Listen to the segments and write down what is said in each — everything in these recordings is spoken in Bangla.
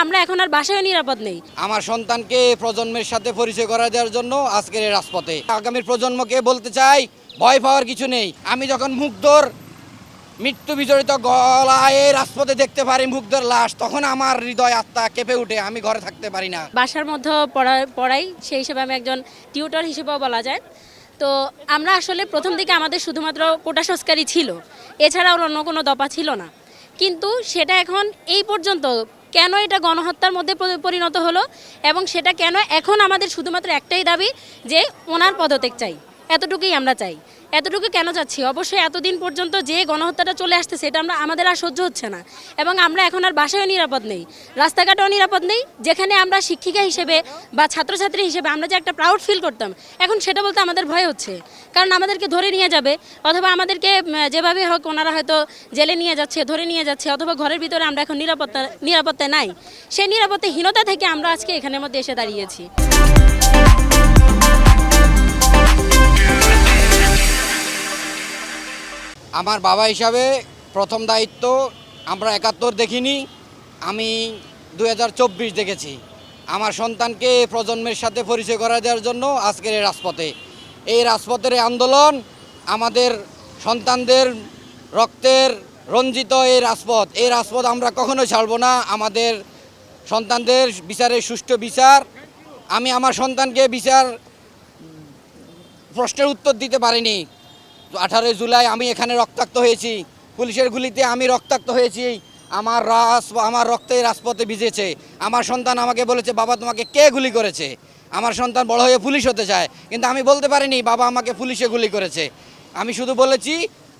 আমরা এখন আর বাসায় নিরাপদ নেই। আমার সন্তানকে প্রজন্মের সাথে পরিচয় করা দেওয়ার জন্য আজকের এই রাজপথে আগামীর প্রজন্মকে বলতে চাই, ভয় পাওয়ার কিছু নেই। আমি যখন মুগ্ধর মৃত্যু বিজড়িত গলায় রাজপথে দেখতে পারি মুগ্ধর লাশ, তখন আমার হৃদয় আত্মা কেঁপে উঠে, আমি ঘরে থাকতে পারি না। বাসার মধ্যে পড়াই, সেই হিসেবে আমি একজন টিউটর হিসেবেও বলা যায়। তো আমরা আসলে প্রথম দিকে আমাদের শুধুমাত্র কোটা সংস্কারই ছিল, এছাড়াও অন্য কোনো দফা ছিল না। কিন্তু সেটা এখন এই পর্যন্ত কেন এটা গণহত্যার মধ্যে পরিণত হলো, এবং সেটা কেন এখন আমাদের শুধুমাত্র একটাই দাবি যে ওনার পদত্যাগ চাই, এতটুকুই আমরা চাই। এতটুকু কেন চাচ্ছি, অবশ্যই এতদিন পর্যন্ত যে গণহত্যাটা চলে আসছে সেটা আমাদের আর সহ্য হচ্ছে না, এবং আমরা এখন আর বাসায়ও নিরাপদ নেই, রাস্তাঘাটেও নিরাপদ নেই। যেখানে আমরা শিক্ষিকা হিসেবে বা ছাত্রছাত্রী হিসেবে আমরা যে একটা প্রাউড ফিল করতাম, এখন সেটা বলতে আমাদের ভয় হচ্ছে। কারণ আমাদেরকে ধরে নিয়ে যাবে, অথবা আমাদেরকে যেভাবে হোক ওনারা হয়তো জেলে নিয়ে যাচ্ছে, ধরে নিয়ে যাচ্ছে, অথবা ঘরের ভিতরে আমরা এখন নিরাপত্তা নাই। সেই নিরাপত্তাহীনতা থেকে আমরা আজকে এখানের মধ্যে এসে দাঁড়িয়েছি। আমার বাবা হিসাবে প্রথম দায়িত্ব আমরা ৭১ দেখিনি, আমি ২০২৪ দেখেছি। আমার সন্তানকে প্রজন্মের সাথে পরিচয় করা দেওয়ার জন্য আজকের এই রাজপথে, এই রাজপথের আন্দোলন আমাদের সন্তানদের রক্তের রঞ্জিত এই রাজপথ আমরা কখনোই ছাড়ব না। আমাদের সন্তানদের বিচারের সুষ্ঠু বিচার, আমি আমার সন্তানকে প্রশ্নের উত্তর দিতে পারিনি। 18 জুলাই আমি এখানে রক্তাক্ত হয়েছি, পুলিশের গুলিতে আমি রক্তাক্ত হয়েছি, আমার রক্তে রাজপথে ভিজেছে। আমার সন্তান আমাকে বলেছে, বাবা তোমাকে কে গুলি করেছে? আমার সন্তান বড় হয়ে পুলিশ হতে চায়, কিন্তু আমি বলতে পারিনি বাবা আমাকে পুলিশে গুলি করেছে। আমি শুধু বলেছি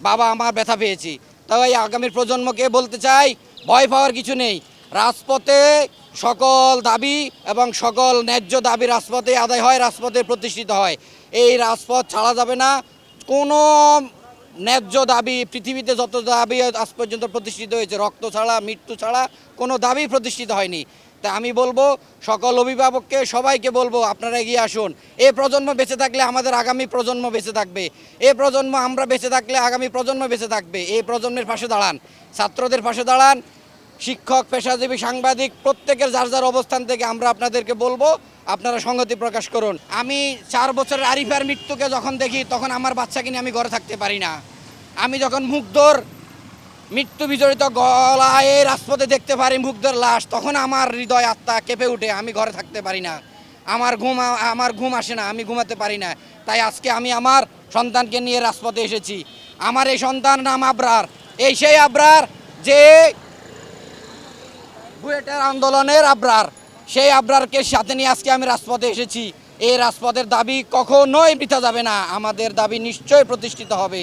বাবা আমার ব্যথা পেয়েছি। তাই আগামীর প্রজন্মকে বলতে চাই, ভয় পাওয়ার কিছু নেই। রাজপথে সকল দাবি এবং সকল ন্যায্য দাবি রাজপথে আদায় হয়, রাজপথে প্রতিষ্ঠিত হয়। এই রাজপথ ছাড়া যাবে না। কোনো ন্যায্য দাবি, পৃথিবীতে যত দাবি আজ পর্যন্ত প্রতিষ্ঠিত হয়েছে, রক্ত ছাড়া, মৃত্যু ছাড়া কোনো দাবি প্রতিষ্ঠিত হয়নি। তাই আমি বলবো সকল অভিভাবককে, সবাইকে বলবো আপনারা এগিয়ে আসুন। এই প্রজন্ম বেঁচে থাকলে আমাদের আগামী প্রজন্ম বেঁচে থাকবে। এই প্রজন্ম আমরা বেঁচে থাকলে আগামী প্রজন্ম বেঁচে থাকবে। এই প্রজন্মের পাশে দাঁড়ান, ছাত্রদের পাশে দাঁড়ান, শিক্ষক, পেশাজীবী, সাংবাদিক, প্রত্যেকের যার যার অবস্থান থেকে আমরা আপনাদেরকে বলবো আপনারা সংহতি প্রকাশ করুন। আমি 4 বছরের আরিফার মৃত্যুকে যখন দেখি, তখন আমার বাচ্চাকে নিয়ে আমি ঘরে থাকতে পারি না। আমি যখন মুগ্ধর মৃত্যু বিজড়িত গলায় রাজপথে দেখতে পারি মুগ্ধর লাশ, তখন আমার হৃদয় আত্মা কেঁপে উঠে, আমি ঘরে থাকতে পারি না। আমার ঘুম আসে না, আমি ঘুমাতে পারি না। তাই আজকে আমি আমার সন্তানকে নিয়ে রাজপথে এসেছি। আমার এই সন্তান নাম আবরার, এই সেই আবরার যে বুয়েটের আন্দোলনের আবরার, সেই আবরারকে সাথে নিয়ে আজকে আমি রাজপথে এসেছি। এই রাজপথের দাবি কখনোই বৃথা যাবে না, আমাদের দাবি নিশ্চয়ই প্রতিষ্ঠিত হবে।